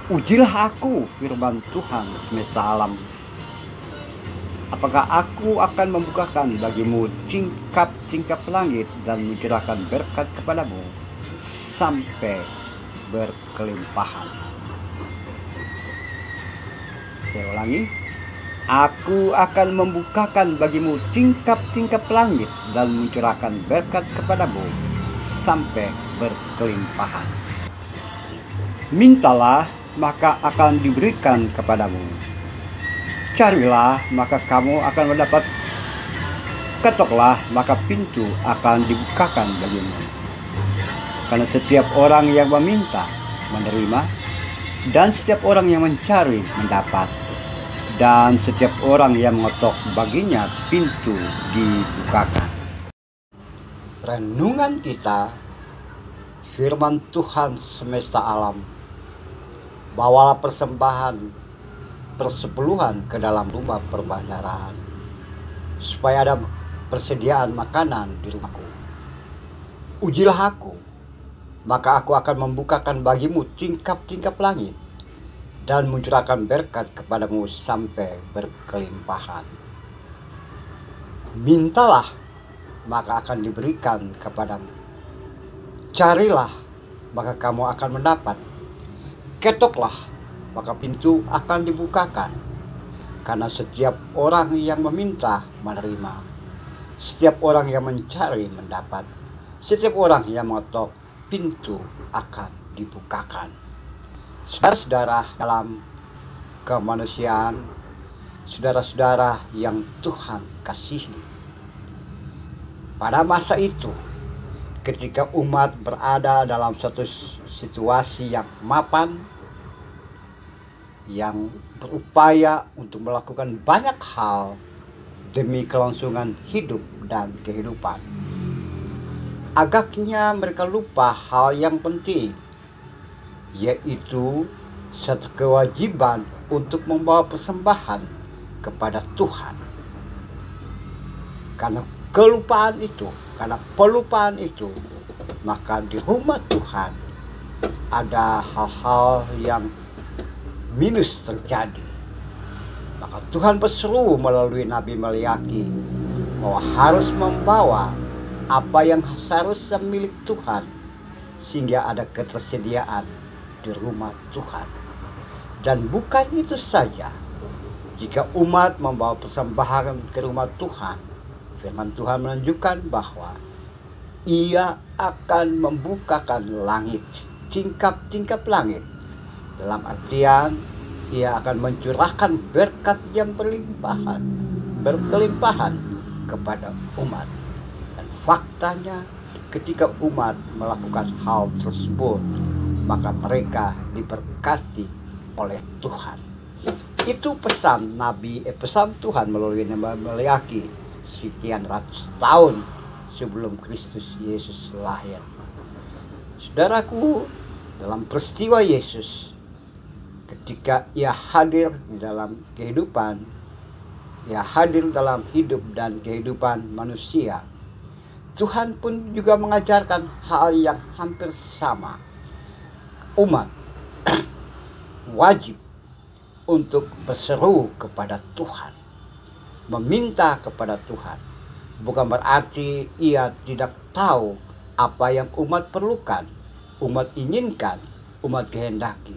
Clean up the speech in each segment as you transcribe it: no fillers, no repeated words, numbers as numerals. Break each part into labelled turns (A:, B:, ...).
A: Ujilah aku, firman Tuhan semesta alam. Apakah aku akan membukakan bagimu tingkap-tingkap langit dan mencurahkan berkat kepadamu sampai berkelimpahan. Saya ulangi. Aku akan membukakan bagimu tingkap-tingkap langit dan mencurahkan berkat kepadamu sampai berkelimpahan. Mintalah, maka akan diberikan kepadamu. Carilah, maka kamu akan mendapat. Ketoklah, maka pintu akan dibukakan bagimu. Karena setiap orang yang meminta, menerima, dan setiap orang yang mencari, mendapat. Dan setiap orang yang mengetok, baginya pintu dibukakan. Renungan kita, firman Tuhan semesta alam. Bawalah persembahan persepuluhan ke dalam rumah perbendaharaan, supaya ada persediaan makanan di rumahku. Ujilah aku, maka aku akan membukakan bagimu tingkap-tingkap langit dan mencurahkan berkat kepadamu sampai berkelimpahan. Mintalah, maka akan diberikan kepadamu. Carilah, maka kamu akan mendapat. Ketoklah, maka pintu akan dibukakan. Karena setiap orang yang meminta, menerima. Setiap orang yang mencari, mendapat. Setiap orang yang mengetok, pintu akan dibukakan. Saudara-saudara dalam kemanusiaan, saudara-saudara yang Tuhan kasihi. Pada masa itu, ketika umat berada dalam suatu situasi yang mapan, yang berupaya untuk melakukan banyak hal demi kelangsungan hidup dan kehidupan, agaknya mereka lupa hal yang penting, yaitu satu kewajiban untuk membawa persembahan kepada Tuhan. Karena pelupaan itu, maka di rumah Tuhan ada hal-hal yang minus terjadi. Maka Tuhan berseru melalui Nabi Maliaki bahwa harus membawa apa yang seharusnya milik Tuhan, sehingga ada ketersediaan di rumah Tuhan. Dan bukan itu saja, jika umat membawa persembahan ke rumah Tuhan, firman Tuhan menunjukkan bahwa Ia akan membukakan langit, tingkap-tingkap langit. Dalam artian, Ia akan mencurahkan berkat yang berkelimpahan kepada umat. Dan faktanya, ketika umat melakukan hal tersebut, maka mereka diberkati oleh Tuhan. Itu pesan Tuhan melalui Nabi Maliaki sekian ratus tahun sebelum Kristus Yesus lahir. Saudaraku, dalam peristiwa Yesus, ketika Ia hadir di dalam kehidupan, Ia hadir dalam hidup dan kehidupan manusia, Tuhan pun juga mengajarkan hal yang hampir sama. Umat wajib untuk berseru kepada Tuhan, meminta kepada Tuhan. Bukan berarti Ia tidak tahu apa yang umat perlukan, umat inginkan, umat kehendaki.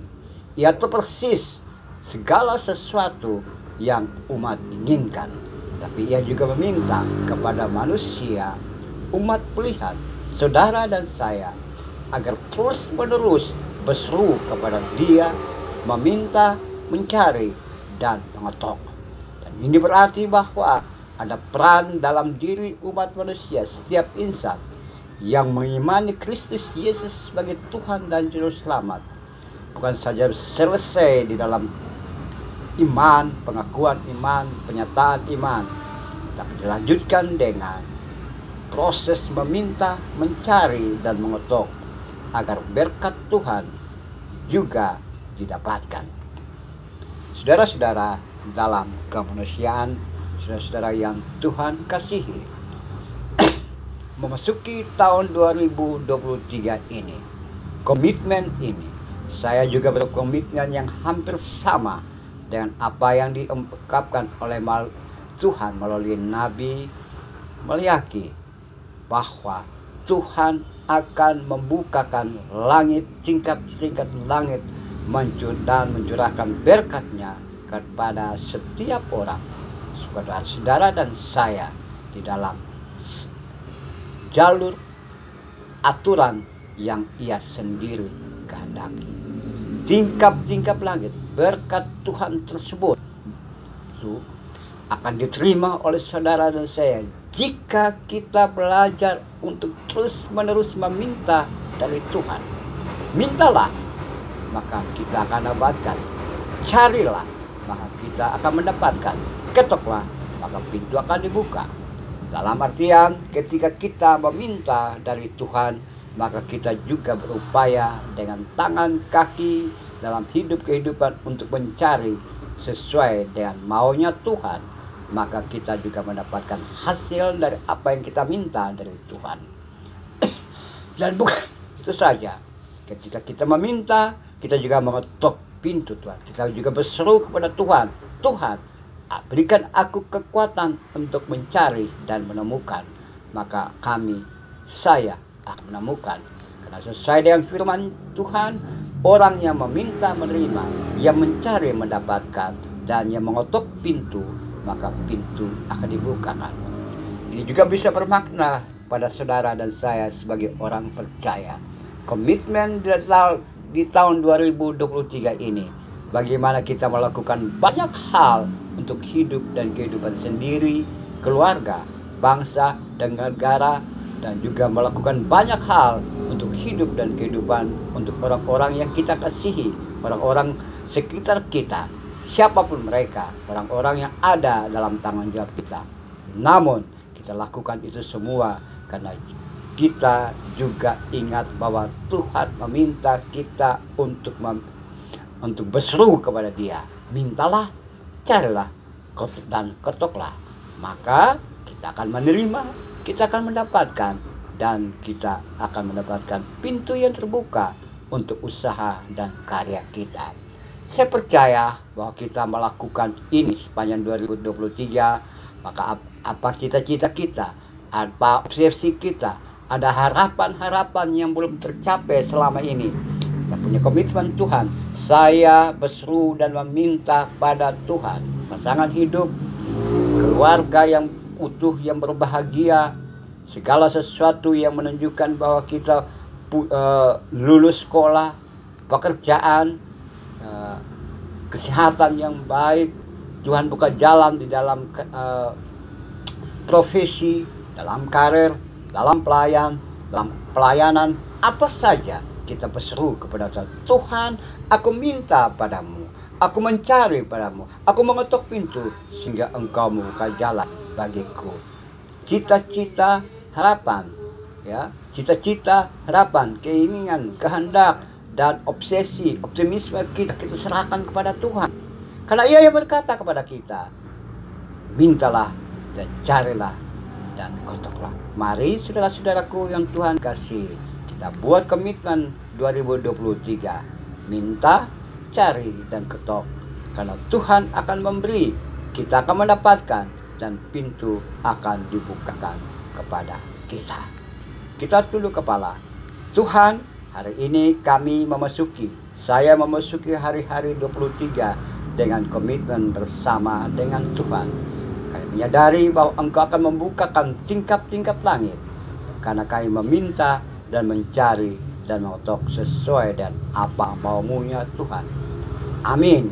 A: Ia tahu persis segala sesuatu yang umat inginkan. Tapi Ia juga meminta kepada manusia, umat pilihan, saudara dan saya, agar terus-menerus berseru kepada Dia, meminta, mencari, dan mengetok. Dan ini berarti bahwa ada peran dalam diri umat manusia, setiap insan yang mengimani Kristus Yesus sebagai Tuhan dan Juru Selamat. Bukan saja selesai di dalam iman, pengakuan iman, penyataan iman, tapi dilanjutkan dengan proses meminta, mencari, dan mengetok agar berkat Tuhan juga didapatkan. Saudara-saudara dalam kemanusiaan, saudara-saudara yang Tuhan kasihi, memasuki tahun 2023 ini, komitmen ini saya juga berkomitmen yang hampir sama dengan apa yang diungkapkan oleh Tuhan melalui Nabi Maliaki, bahwa Tuhan akan membukakan langit, tingkat-tingkat langit, dan mencurahkan berkat-Nya kepada setiap orang, saudara-saudara dan saya, di dalam jalur aturan yang Ia sendiri kehendaki. Tingkap-tingkap langit, berkat Tuhan tersebut itu akan diterima oleh saudara dan saya jika kita belajar untuk terus-menerus meminta dari Tuhan. Mintalah, maka kita akan dapatkan. Carilah, maka kita akan mendapatkan. Ketoklah, maka pintu akan dibuka. Dalam artian, ketika kita meminta dari Tuhan, maka kita juga berupaya dengan tangan kaki dalam kehidupan untuk mencari sesuai dengan maunya Tuhan, maka kita juga mendapatkan hasil dari apa yang kita minta dari Tuhan. Dan bukan itu saja, ketika kita meminta, kita juga mengetuk pintu Tuhan. Kita juga berseru kepada Tuhan, Tuhan, berikan aku kekuatan untuk mencari dan menemukan. Maka saya akan menemukan. Karena sesuai dengan firman Tuhan, orang yang meminta menerima, yang mencari mendapatkan, dan yang mengetuk pintu, maka pintu akan dibukakan. Ini juga bisa bermakna pada saudara dan saya sebagai orang percaya. Komitmen di tahun 2023 ini, bagaimana kita melakukan banyak hal untuk hidup dan kehidupan sendiri, keluarga, bangsa, dan negara, dan juga melakukan banyak hal untuk hidup dan kehidupan untuk orang-orang yang kita kasihi, orang-orang sekitar kita, siapapun mereka, orang-orang yang ada dalam tanggung jawab kita. Namun kita lakukan itu semua karena kita juga ingat bahwa Tuhan meminta kita untuk berseru kepada Dia. Mintalah, carilah, dan ketoklah. Maka kita akan menerima, kita akan mendapatkan, dan kita akan mendapatkan pintu yang terbuka untuk usaha dan karya kita. Saya percaya bahwa kita melakukan ini sepanjang 2023, maka apa cita-cita kita, apa obsesi kita, ada harapan-harapan yang belum tercapai selama ini. Kita punya komitmen Tuhan. Saya berseru dan meminta pada Tuhan pasangan hidup, keluarga yang utuh, yang berbahagia, segala sesuatu yang menunjukkan bahwa kita lulus sekolah, pekerjaan, kesehatan yang baik. Tuhan buka jalan di dalam profesi, dalam karir, dalam pelayanan, apa saja kita berseru kepada Tuhan. Tuhan, aku minta padamu, aku mencari padamu, aku mengetuk pintu sehingga Engkau membuka jalan bagiku. Cita-cita, harapan, ya, cita-cita, harapan, keinginan, kehendak, dan obsesi, optimisme kita serahkan kepada Tuhan. Karena Ia yang berkata kepada kita, mintalah dan carilah dan ketoklah. Mari saudara-saudaraku yang Tuhan kasih, kita buat komitmen 2023. Minta, cari, dan ketok. Karena Tuhan akan memberi, kita akan mendapatkan, dan pintu akan dibukakan kepada kita. Kita tunduk kepala. Tuhan, hari ini saya memasuki hari-hari 23 dengan komitmen bersama dengan Tuhan. Kami menyadari bahwa Engkau akan membukakan tingkap-tingkap langit, karena kami meminta dan mencari dan mengetuk sesuai dengan apa maumu-Nya Tuhan. Amin.